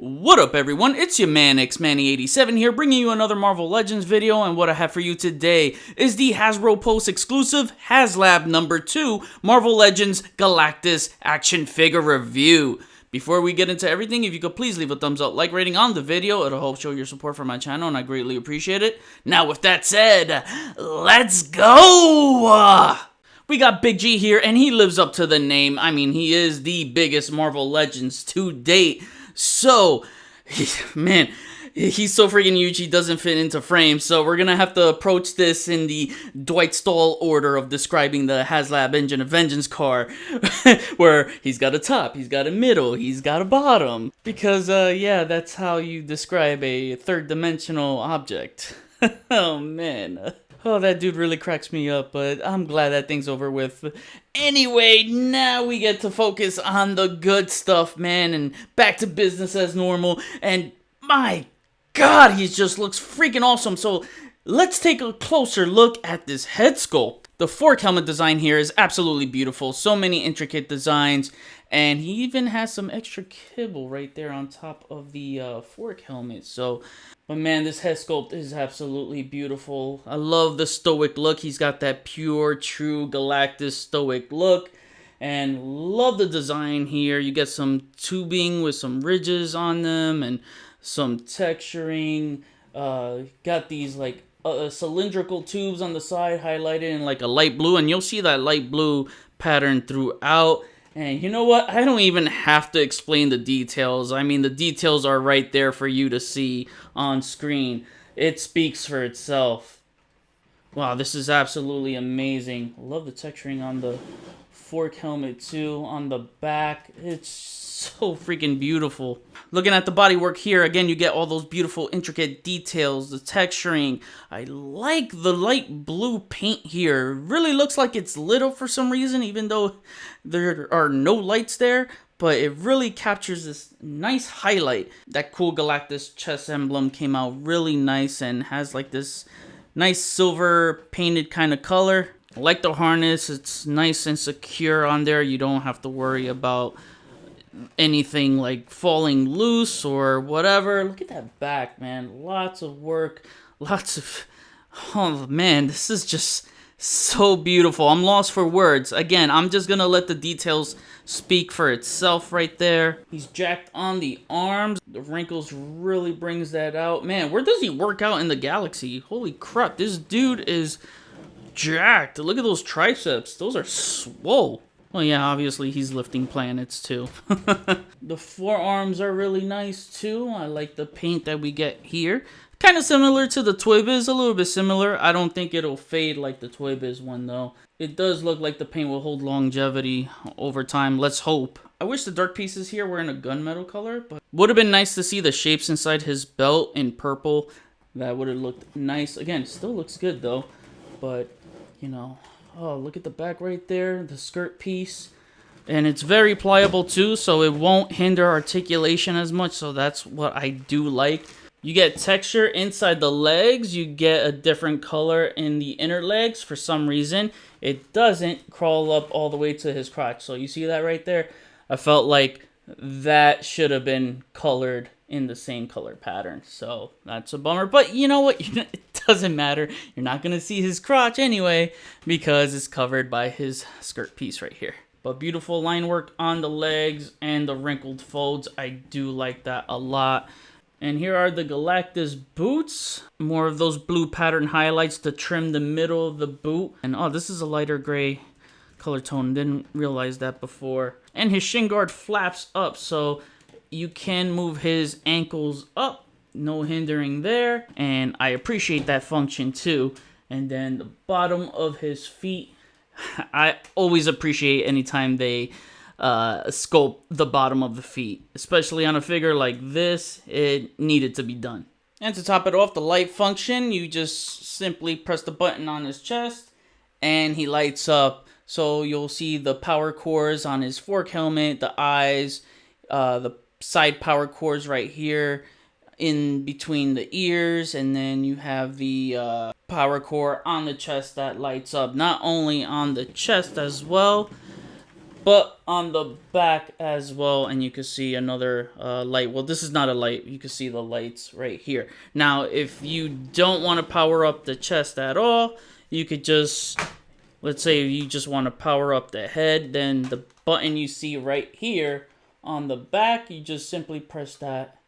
What up everyone, it's your man Xmanny87 here bringing you another Marvel Legends video, and what I have for you today is the Hasbro Pulse exclusive Haslab number 2 Marvel Legends Galactus action figure review. Before we get into everything, if you could please leave a thumbs up, like rating on the video, it'll help show your support for my channel and I greatly appreciate it. Now with that said, let's go! We got Big G here and he lives up to the name. I mean, he is the biggest Marvel Legends to date. So, man, he's so freaking huge he doesn't fit into frames. So we're gonna have to approach this in the Dwight Stahl order of describing the Haslab Engine of Vengeance car, where he's got a top, he's got a middle, he's got a bottom. Because, yeah, that's how you describe a third-dimensional object. Oh, man. Oh, that dude really cracks me up, but I'm glad that thing's over with. Anyway, now we get to focus on the good stuff, man, and back to business as normal. And my God, he just looks freaking awesome. So let's take a closer look at this head sculpt. The fork helmet design here is absolutely beautiful. So many intricate designs. And he even has some extra kibble right there on top of the fork helmet. So, but man, this head sculpt is absolutely beautiful. I love the stoic look. He's got that pure, true Galactus stoic look. And love the design here. You get some tubing with some ridges on them and some texturing. Got these like cylindrical tubes on the side highlighted in like a light blue. And you'll see that light blue pattern throughout. And you know what? I don't even have to explain the details. I mean, the details are right there for you to see on screen. It speaks for itself. Wow, this is absolutely amazing. I love the texturing on the fork helmet too, on the back. It's so freaking beautiful. Looking at the bodywork here, again, you get all those beautiful intricate details, the texturing. I like the light blue paint here. It really looks like it's lit up for some reason, even though there are no lights there. But it really captures this nice highlight. That cool Galactus chest emblem came out really nice and has like this nice silver painted kind of color. I like the harness. It's nice and secure on there. You don't have to worry about anything like falling loose or whatever. Look at that back, man. Lots of work. Lots of... Oh, man. This is just so beautiful. I'm lost for words. Again, I'm just gonna let the details speak for itself right there. He's jacked on the arms. The wrinkles really brings that out. Man, where does he work out in the galaxy? Holy crap. This dude is jacked. Look at those triceps. Those are swole. Well, yeah, obviously he's lifting planets too. The forearms are really nice too. I like the paint that we get here. Kind of similar to the Toy Biz, a little bit similar. I don't think it'll fade like the Toy Biz one though. It does look like the paint will hold longevity over time. Let's hope. I wish the dark pieces here were in a gunmetal color, but would have been nice to see the shapes inside his belt in purple. That would have looked nice. Again, still looks good though, but you know. Oh, look at the back right there, the skirt piece. And it's very pliable too, so it won't hinder articulation as much, so that's what I do like. You get texture inside the legs, you get a different color in the inner legs for some reason. It doesn't crawl up all the way to his crotch, so you see that right there? I felt like that should have been colored in the same color pattern, so that's a bummer. But you know what? It doesn't matter. You're not going to see his crotch anyway because it's covered by his skirt piece right here. But beautiful line work on the legs and the wrinkled folds. I do like that a lot. And here are the Galactus boots. More of those blue pattern highlights to trim the middle of the boot. And oh, this is a lighter gray color tone. Didn't realize that before. And his shin guard flaps up, so you can move his ankles up. No hindering there. And I appreciate that function too. And then the bottom of his feet. I always appreciate anytime they sculpt the bottom of the feet. Especially on a figure like this. It needed to be done. And to top it off, the light function. You just simply press the button on his chest. And he lights up. So you'll see the power cores on his fork helmet. The eyes. The side power cores right here in between the ears, and then you have the power core on the chest that lights up, not only on the chest as well, but on the back as well, and you can see another light. Well, this is not a light. You can see the lights right here. Now, if you don't want to power up the chest at all, you could just, let's say you just want to power up the head, then the button you see right here on the back, you just simply press that,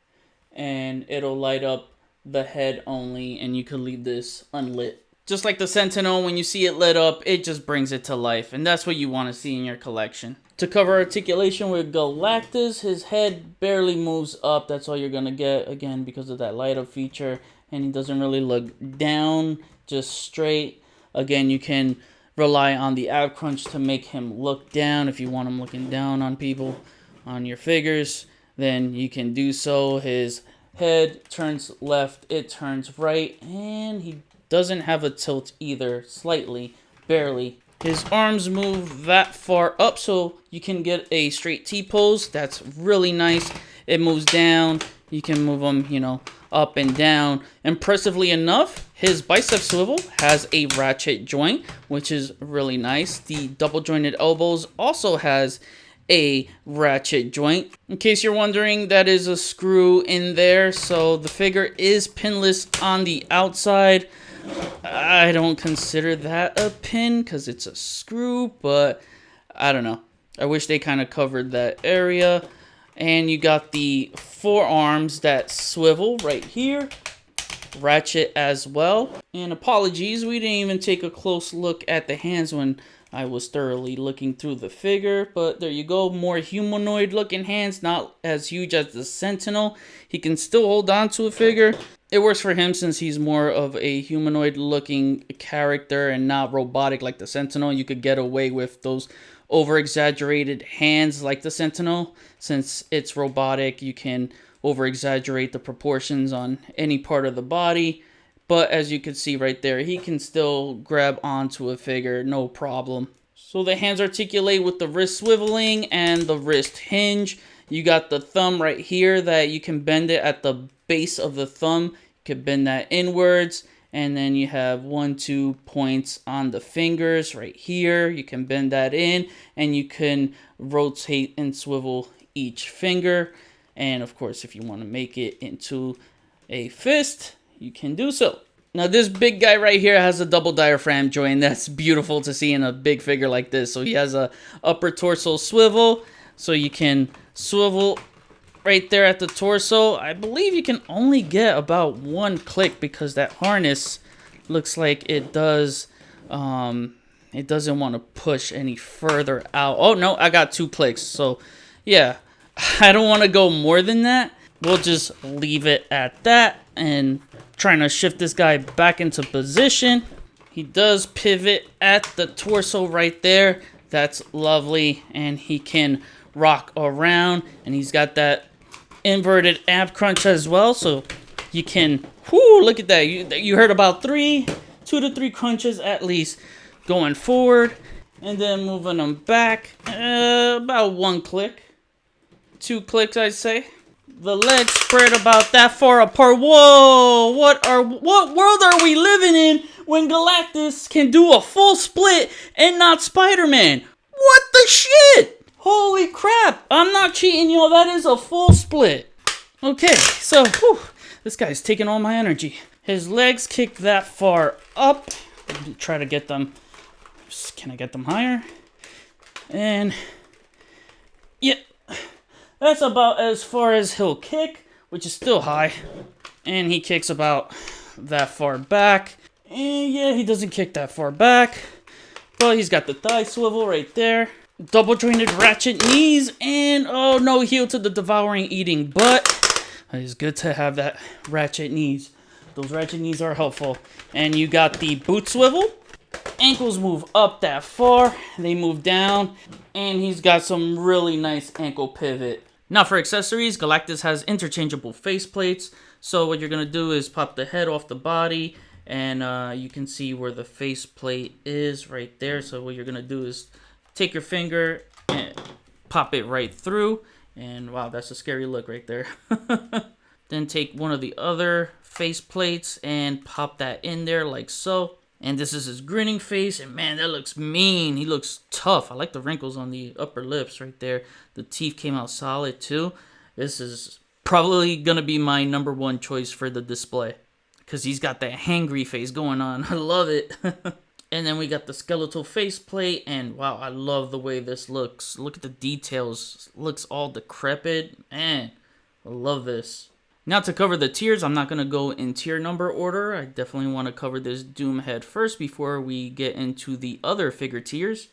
and it'll light up the head only, and you can leave this unlit. Just like the Sentinel, when you see it lit up, it just brings it to life, and that's what you want to see in your collection. To cover articulation with Galactus, his head barely moves up. That's all you're going to get, again, because of that light up feature, and he doesn't really look down, just straight. Again, you can rely on the ab crunch to make him look down. If you want him looking down on people, on your figures, then you can do so. His head turns left, it turns right, and he doesn't have a tilt either, slightly, barely. His arms move that far up, so you can get a straight T-pose. That's really nice. It moves down. You can move them, you know, up and down. Impressively enough, his bicep swivel has a ratchet joint, which is really nice. The double jointed elbows also has a ratchet joint. In case you're wondering, that is a screw in there, so the figure is pinless on the outside. I don't consider that a pin because it's a screw, but I don't know. I wish they kind of covered that area. And you got the forearms that swivel right here. Ratchet as well. And apologies, we didn't even take a close look at the hands when I was thoroughly looking through the figure, but there you go. More humanoid looking hands, not as huge as the Sentinel. He can still hold on to a figure. It works for him since he's more of a humanoid looking character and not robotic like the Sentinel. You could get away with those over exaggerated hands like the Sentinel. Since it's robotic, you can over exaggerate the proportions on any part of the body. But as you can see right there, he can still grab onto a figure, no problem. So the hands articulate with the wrist swiveling and the wrist hinge. You got the thumb right here that you can bend it at the base of the thumb. You can bend that inwards. And then you have 1-2 points on the fingers right here. You can bend that in and you can rotate and swivel each finger. And of course, if you want to make it into a fist, you can do so. Now this big guy right here has a double diaphragm joint. That's beautiful to see in a big figure like this. So he has a upper torso swivel, so you can swivel right there at the torso. I believe you can only get about 1 click because that harness looks like it does it doesn't want to push any further out. Oh no, I got 2 clicks. So yeah, I don't want to go more than that. We'll just leave it at that and trying to shift this guy back into position. He does pivot at the torso right there. That's lovely. And he can rock around. And he's got that inverted ab crunch as well. So you can, whoo, look at that. You heard about 2 to 3 crunches at least going forward. And then moving them back, about 1 click. 2 clicks, I'd say. The legs spread about that far apart. Whoa! What world are we living in when Galactus can do a full split and not Spider-Man? What the shit? Holy crap! I'm not cheating, y'all. That is a full split. Okay, so this guy's taking all my energy. His legs kick that far up. Try to get them. Can I get them higher? And yeah. That's about as far as he'll kick, which is still high. And he kicks about that far back. And yeah, he doesn't kick that far back. But he's got the thigh swivel right there. Double jointed ratchet knees. And oh no, heel to the devouring eating butt. It's good to have that ratchet knees. Those ratchet knees are helpful. And you got the boot swivel. Ankles move up that far. They move down. And he's got some really nice ankle pivot. Now for accessories, Galactus has interchangeable faceplates. So what you're going to do is pop the head off the body. And you can see where the faceplate is right there. So what you're going to do is take your finger and pop it right through. And wow, that's a scary look right there. Then take one of the other faceplates and pop that in there like so. And this is his grinning face, and man, that looks mean. He looks tough. I like the wrinkles on the upper lips right there. The teeth came out solid too. This is probably gonna be my #1 choice for the display, because he's got that hangry face going on. I love it. And then we got the skeletal faceplate, and wow, I love the way this looks. Look at the details. It looks all decrepit. Man, I love this. Now to cover the tiers, I'm not going to go in tier number order. I definitely want to cover this Doom head first before we get into the other figure tiers.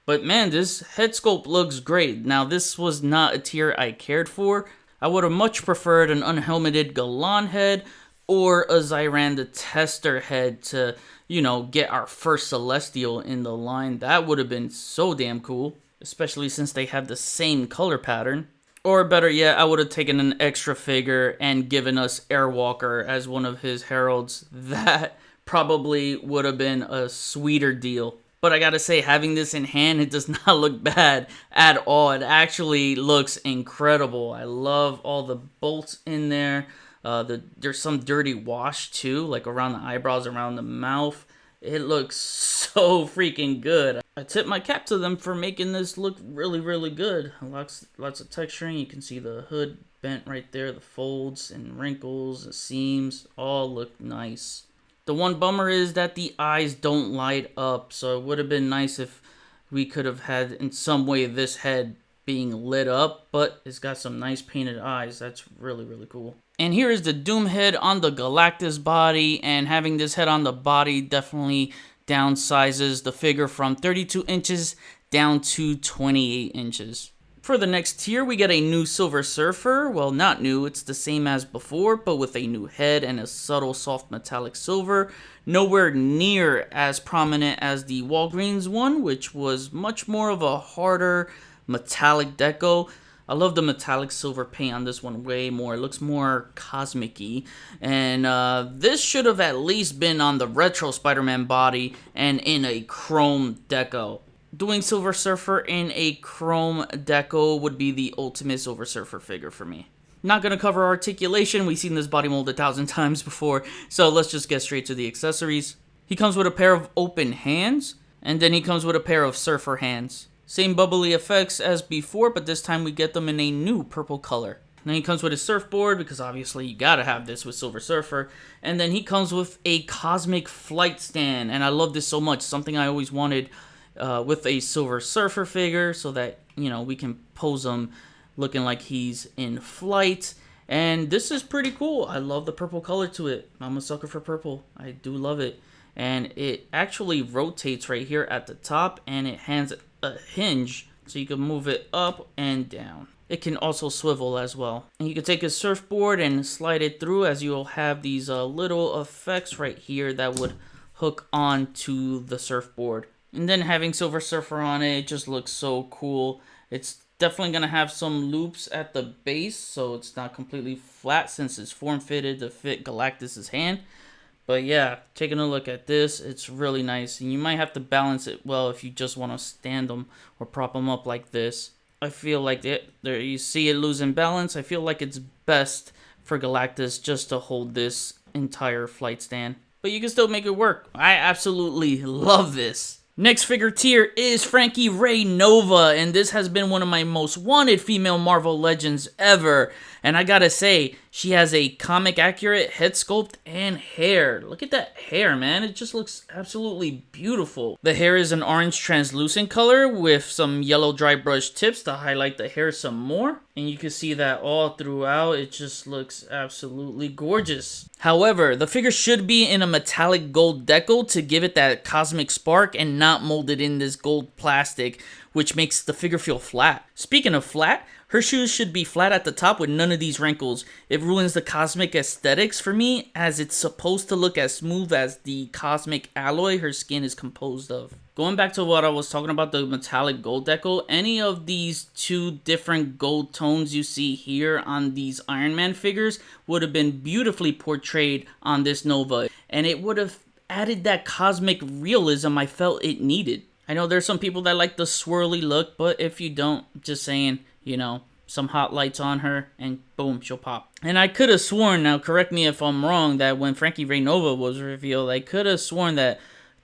But man, this head sculpt looks great. Now this was not a tier I cared for. I would have much preferred an unhelmeted Galan head or a Zyran the Tester head to, you know, get our first Celestial in the line. That would have been so damn cool, especially since they have the same color pattern. Or better yet, I would have taken an extra figure and given us Airwalker as one of his heralds. That probably would have been a sweeter deal. But I gotta say, having this in hand, it does not look bad at all. It actually looks incredible. I love all the bolts in there. There's some dirty wash too, like around the eyebrows, around the mouth. It looks so freaking good. I tip my cap to them for making this look really, really good. Lots of texturing. You can see the hood bent right there. The folds and wrinkles, the seams, all look nice. The one bummer is that the eyes don't light up. So it would have been nice if we could have had in some way this head being lit up. But it's got some nice painted eyes. That's really, really cool. And here is the Doom head on the Galactus body, and having this head on the body definitely downsizes the figure from 32 inches down to 28 inches. For the next tier, we get a new Silver Surfer. Well, not new, it's the same as before, but with a new head and a subtle soft metallic silver. Nowhere near as prominent as the Walgreens one, which was much more of a harder metallic deco. I love the metallic silver paint on this one way more. It looks more cosmic-y. And this should have at least been on the retro Spider-Man body and in a chrome deco. Doing Silver Surfer in a chrome deco would be the ultimate Silver Surfer figure for me. Not going to cover articulation. We've seen this body mold 1,000 times before. So let's just get straight to the accessories. He comes with a pair of open hands. And then he comes with a pair of surfer hands. Same bubbly effects as before, but this time we get them in a new purple color. Then he comes with his surfboard, because obviously you gotta have this with Silver Surfer. And then he comes with a cosmic flight stand, and I love this so much. Something I always wanted with a Silver Surfer figure, so that, you know, we can pose him looking like he's in flight. And this is pretty cool. I love the purple color to it. I'm a sucker for purple. I do love it. And it actually rotates right here at the top, and it has a hinge so you can move it up and down. It can also swivel as well. And you can take a surfboard and slide it through, as you'll have these little effects right here that would hook onto the surfboard. And then having Silver Surfer on it just looks so cool. It's definitely going to have some loops at the base, so it's not completely flat since it's form-fitted to fit Galactus's hand. But yeah, taking a look at this, it's really nice. And you might have to balance it well if you just want to stand them or prop them up like this. I feel like there you see it losing balance. I feel like it's best for Galactus just to hold this entire flight stand. But you can still make it work. I absolutely love this. Next figure tier is Frankie Raye Nova, and this has been one of my most wanted female Marvel Legends ever. And I gotta say, she has a comic accurate head sculpt and hair. Look at that hair, man. It just looks absolutely beautiful. The hair is an orange translucent color with some yellow dry brush tips to highlight the hair some more. And you can see that all throughout. It just looks absolutely gorgeous. However, the figure should be in a metallic gold decal to give it that cosmic spark and not molded in this gold plastic, which makes the figure feel flat. Speaking of flat, her shoes should be flat at the top with none of these wrinkles. It ruins the cosmic aesthetics for me, as it's supposed to look as smooth as the cosmic alloy her skin is composed of. Going back to what I was talking about, the metallic gold decal, any of these two different gold tones you see here on these Iron Man figures would have been beautifully portrayed on this Nova, and it would have added that cosmic realism I felt it needed. I know there's some people that like the swirly look, but if you don't, just saying, you know, some hot lights on her and boom, she'll pop. And I could have sworn, now correct me if I'm wrong, that when Frankie Raye Nova was revealed, I could have sworn that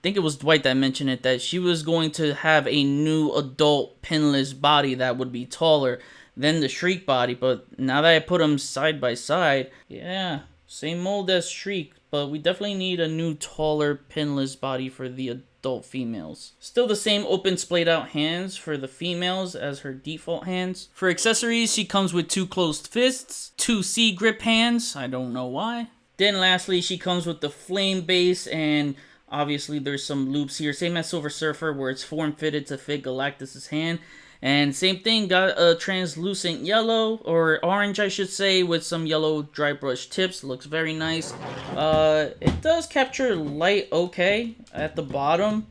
think it was Dwight that mentioned it, that she was going to have a new adult pinless body that would be taller than the Shriek body. But now that I put them side by side, yeah, same mold as Shriek, but we definitely need a new taller pinless body for the adult females. Still the same open splayed out hands for the females as her default hands. For accessories, she comes with 2 closed fists, 2 C grip hands, I don't know why. Then lastly, she comes with the flame base, and obviously there's some loops here, same as Silver Surfer, where it's form fitted to fit Galactus's hand. And same thing, got a translucent yellow, or orange I should say, with some yellow dry brush tips. Looks very nice. It does capture light okay at the bottom.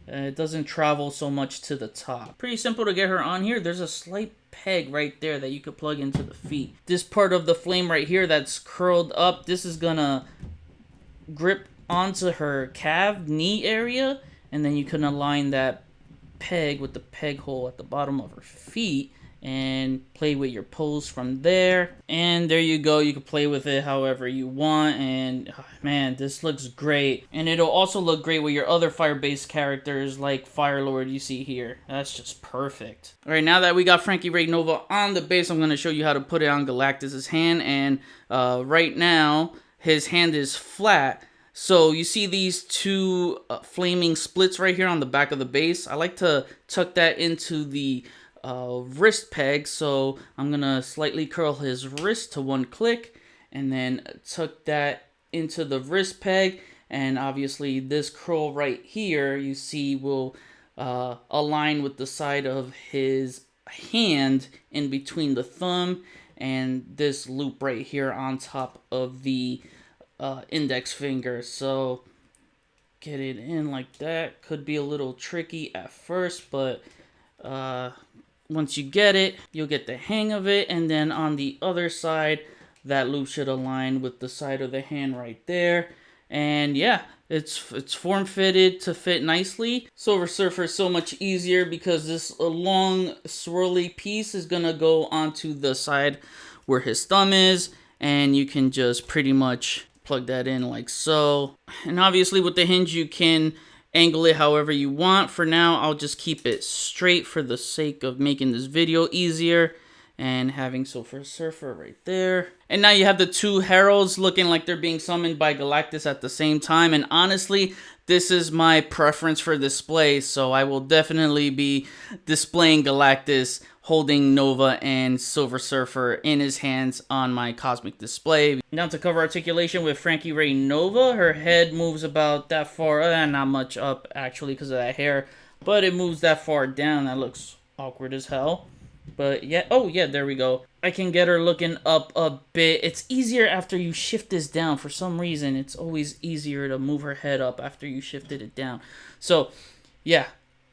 It doesn't travel so much to the top. Pretty simple to get her on here. There's a slight peg right there that you could plug into the feet. This part of the flame right here that's curled up, this is gonna grip onto her calf, knee area, and then you can align that peg with the peg hole at the bottom of her feet and play with your pose from there. And there you go, you can play with it however you want, and man, this looks great. And it'll also look great with your other fire-based characters like Firelord you see here. That's just perfect. Alright, now that we got Frankie Raye Nova on the base, I'm going to show you how to put it on Galactus's hand. And right now his hand is flat. So you see these 2 flaming splits right here on the back of the base. I like to tuck that into the wrist peg. So I'm going to slightly curl his wrist to 1 click and then tuck that into the wrist peg. And obviously this curl right here you see will align with the side of his hand in between the thumb and this loop right here on top of the index finger. So get it in like that. Could be a little tricky at first, but once you get it, you'll get the hang of it. And then on the other side, that loop should align with the side of the hand right there. And yeah, it's form fitted to fit nicely. Silver Surfer is so much easier because this long swirly piece is gonna go onto the side where his thumb is, and you can just pretty much plug that in like so. And obviously with the hinge you can angle it however you want. For now I'll just keep it straight for the sake of making this video easier and having Silver Surfer right there. And now you have the 2 heralds looking like they're being summoned by Galactus at the same time. And honestly, this is my preference for display, so I will definitely be displaying Galactus holding Nova and Silver Surfer in his hands on my cosmic display. Now to cover articulation with Frankie Raye Nova, her head moves about that far, not much up actually because of that hair, but it moves that far down. That looks awkward as hell. But yeah, oh yeah, there we go. I can get her looking up a bit. It's easier after you shift this down. For some reason, it's always easier to move her head up after you shifted it down. So yeah,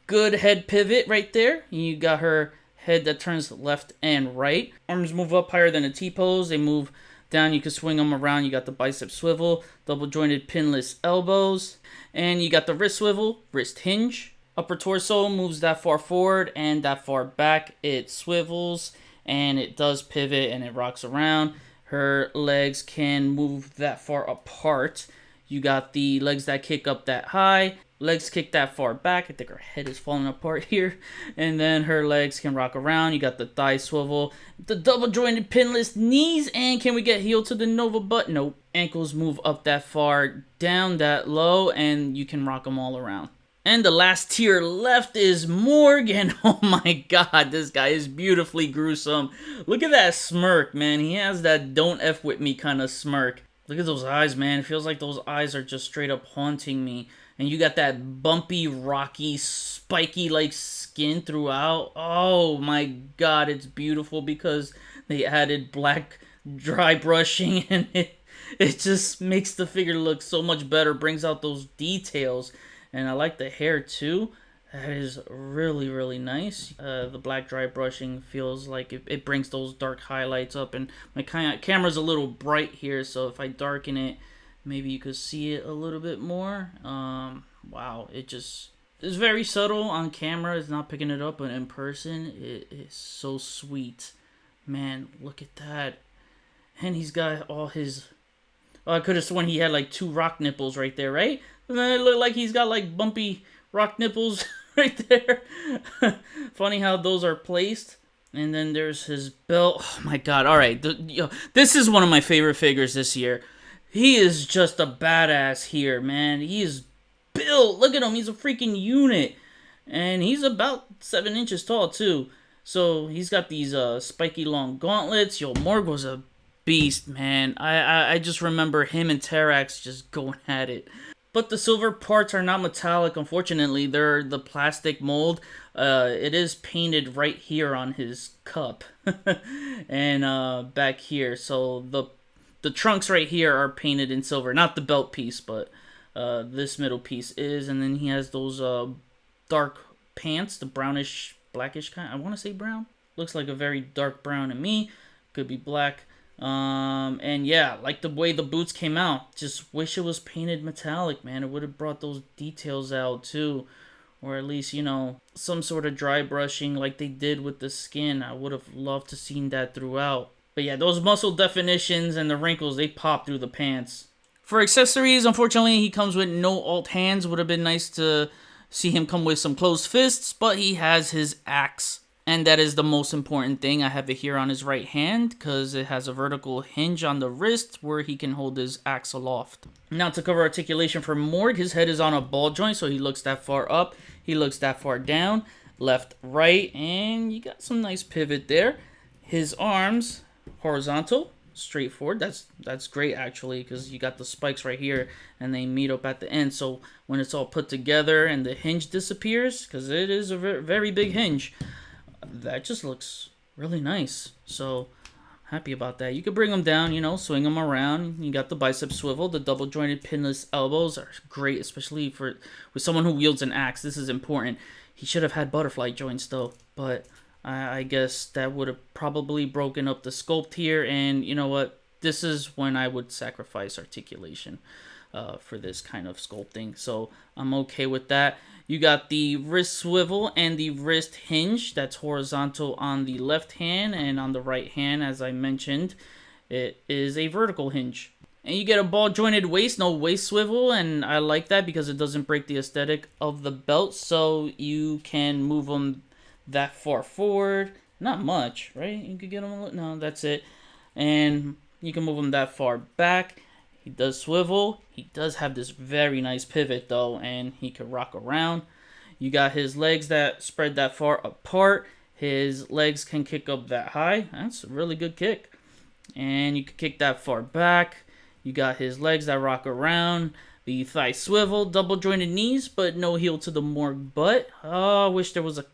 good head pivot right there. You got her head that turns left and right. Arms move up higher than a T-pose. They move down. You can swing them around. You got the bicep swivel, double jointed pinless elbows, and you got the wrist swivel, wrist hinge. Upper torso moves that far forward and that far back. It swivels and it does pivot and it rocks around. Her legs can move that far apart. You got the legs that kick up that high, legs kick that far back. I think her head is falling apart here. And then her legs can rock around. You got the thigh swivel, the double jointed pinless knees, and can we get heel to the Nova butt? Nope. Ankles move up that far, down that low, and you can rock them all around. And the last tier left is Morg, and oh my god, this guy is beautifully gruesome. Look at that smirk, man. He has that don't F with me kind of smirk. Look at those eyes, man. It feels like those eyes are just straight up haunting me. And you got that bumpy, rocky, spiky like skin throughout. Oh my god, it's beautiful because they added black dry brushing and it just makes the figure look so much better, brings out those details. And I like the hair too. That is really, really nice. The black dry brushing feels like it brings those dark highlights up. And my camera's a little bright here, so if I darken it, maybe you could see it a little bit more. Wow, it's very subtle on camera. It's not picking it up, but in person, it is so sweet. Man, look at that. And he's got all his... Oh, I could have sworn he had like 2 rock nipples right there, right? And then it looked like he's got like bumpy rock nipples right there. Funny how those are placed. And then there's his belt. Oh my god. Alright. This is one of my favorite figures this year. He is just a badass here, man. He is built. Look at him. He's a freaking unit. And he's about 7 inches tall, too. So he's got these spiky long gauntlets. Yo, Morg was a beast, man. I just remember him and Terax just going at it. But the silver parts are not metallic, unfortunately. They're the plastic mold. It is painted right here on his cup. And back here. So the trunks right here are painted in silver. Not the belt piece, but this middle piece is. And then he has those dark pants, the brownish, blackish kind. I want to say brown. Looks like a very dark brown to me. Could be black. And yeah, like the way the boots came out. Just wish it was painted metallic, man. It would have brought those details out too. Or at least, you know, some sort of dry brushing like they did with the skin. I would have loved to seen that throughout. But yeah, those muscle definitions and the wrinkles, they pop through the pants. For accessories, unfortunately, he comes with no alt hands. Would have been nice to see him come with some closed fists, but he has his axe. And that is the most important thing. I have it here on his right hand because it has a vertical hinge on the wrist where he can hold his axe aloft. Now to cover articulation for Morg, his head is on a ball joint, so he looks that far up. He looks that far down, left, right, and you got some nice pivot there. His arms, horizontal, straight forward. That's great actually because you got the spikes right here and they meet up at the end. So when it's all put together and the hinge disappears, because it is a very big hinge, that just looks really nice. So happy about that. You could bring them down, you know, swing them around. You got the bicep swivel. The double jointed pinless elbows are great, especially with someone who wields an axe. This is important. He should have had butterfly joints though, but I guess that would have probably broken up the sculpt here. And you know what? This is when I would sacrifice articulation for this kind of sculpting. So I'm okay with that. You got the wrist swivel and the wrist hinge that's horizontal on the left hand, and on the right hand, as I mentioned, it is a vertical hinge. And you get a ball jointed waist, no waist swivel, and I like that because it doesn't break the aesthetic of the belt, so you can move them that far forward. Not much, right? You could get them a little, no, that's it. And you can move them that far back. He does swivel. He does have this very nice pivot though, and he can rock around. You got his legs that spread that far apart. His legs can kick up that high. That's a really good kick. And you can kick that far back. You got his legs that rock around. The thigh swivel, double jointed knees, but no heel to the Morg butt. Oh, I wish there was a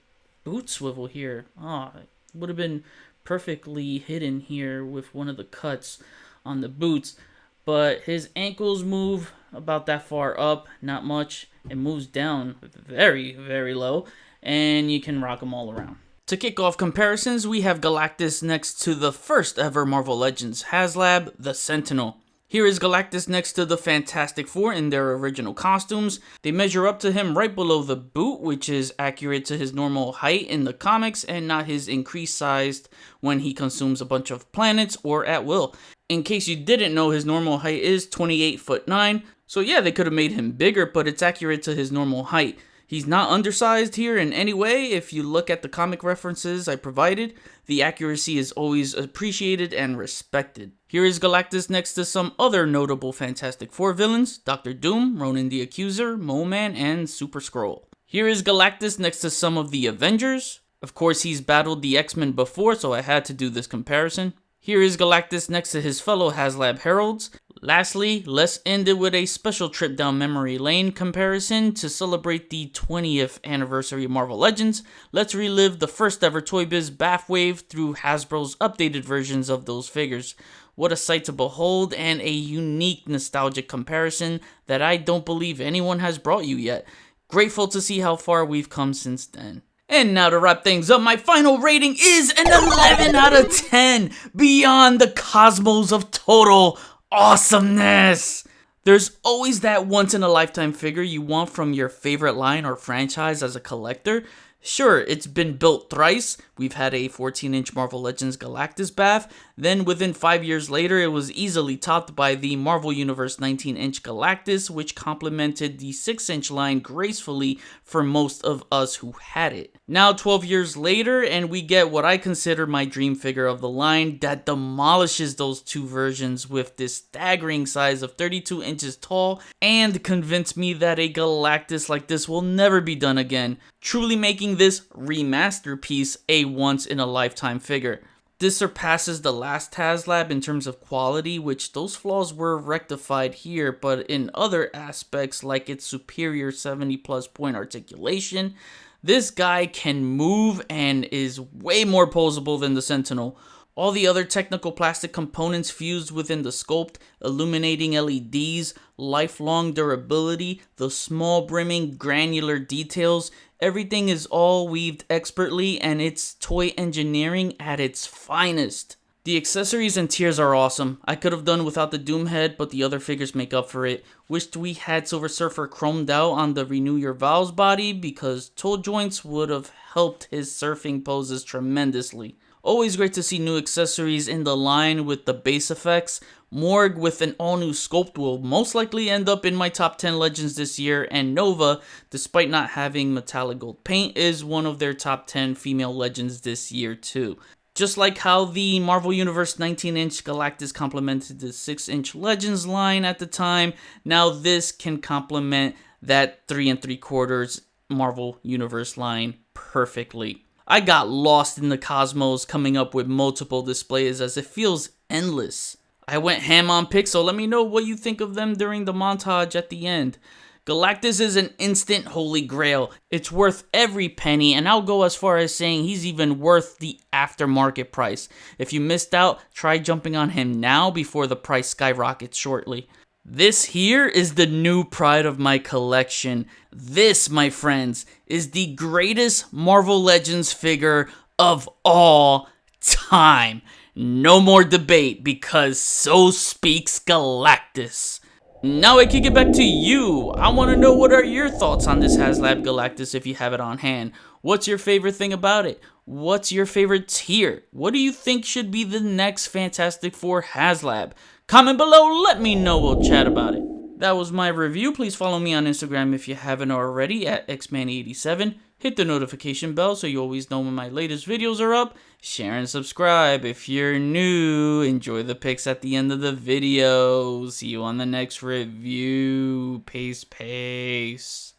boot swivel here. Oh, it would have been perfectly hidden here with one of the cuts on the boots. But his ankles move about that far up, not much. It moves down very, very low, and you can rock them all around. To kick off comparisons, we have Galactus next to the first ever Marvel Legends Haslab, the Sentinel. Here is Galactus next to the Fantastic Four in their original costumes. They measure up to him right below the boot, which is accurate to his normal height in the comics and not his increased size when he consumes a bunch of planets or at will. In case you didn't know, his normal height is 28'9". So yeah, they could have made him bigger, but it's accurate to his normal height. He's not undersized here in any way. If you look at the comic references I provided, the accuracy is always appreciated and respected. Here is Galactus next to some other notable Fantastic Four villains: Dr. Doom, Ronan the Accuser, Mole-Man, and Super Skrull. Here is Galactus next to some of the Avengers. Of course, he's battled the X-Men before, so I had to do this comparison. Here is Galactus next to his fellow Haslab Heralds. Lastly, let's end it with a special trip down memory lane comparison. To celebrate the 20th anniversary of Marvel Legends, let's relive the first ever Toy Biz bath wave through Hasbro's updated versions of those figures. What a sight to behold, and a unique nostalgic comparison that I don't believe anyone has brought you yet. Grateful to see how far we've come since then. And now to wrap things up, my final rating is an 11 out of 10, beyond the cosmos of total awesomeness. There's always that once-in-a-lifetime figure you want from your favorite line or franchise as a collector. Sure, it's been built thrice. We've had a 14-inch Marvel Legends Galactus bath. Then within 5 years later, it was easily topped by the Marvel Universe 19-inch Galactus, which complemented the 6-inch line gracefully for most of us who had it. Now 12 years later, and we get what I consider my dream figure of the line that demolishes those two versions with this staggering size of 32 inches tall and convince me that a Galactus like this will never be done again, truly making this remasterpiece a once-in-a-lifetime figure. This surpasses the last Haslab in terms of quality, which those flaws were rectified here, but in other aspects like its superior 70 plus point articulation, this guy can move and is way more posable than the Sentinel. All the other technical plastic components fused within the sculpt, illuminating LEDs, lifelong durability, the small brimming granular details, everything is all weaved expertly and it's toy engineering at its finest. The accessories and tiers are awesome. I could have done without the Doom head, but the other figures make up for it. Wished we had Silver Surfer chromed out on the Renew Your Vows body because toe joints would have helped his surfing poses tremendously. Always great to see new accessories in the line with the base effects. Morg with an all-new sculpt will most likely end up in my top 10 legends this year, and Nova, despite not having metallic gold paint, is one of their top 10 female legends this year too. Just like how the Marvel Universe 19-inch Galactus complemented the 6-inch Legends line at the time, now this can complement that 3 3/4 Marvel Universe line perfectly. I got lost in the cosmos coming up with multiple displays as it feels endless. I went ham on pics, so let me know what you think of them during the montage at the end. Galactus is an instant holy grail. It's worth every penny, and I'll go as far as saying he's even worth the aftermarket price. If you missed out, try jumping on him now before the price skyrockets shortly. This here is the new pride of my collection. This, my friends, is the greatest Marvel Legends figure of all time. No more debate, because so speaks Galactus. Now I kick it back to you. I want to know, what are your thoughts on this Haslab Galactus if you have it on hand? What's your favorite thing about it? What's your favorite tier? What do you think should be the next Fantastic Four Haslab? Comment below, let me know, we'll chat about it. That was my review. Please follow me on Instagram if you haven't already at xmanny87. Hit the notification bell so you always know when my latest videos are up. Share and subscribe if you're new. Enjoy the pics at the end of the video. See you on the next review. Peace, peace.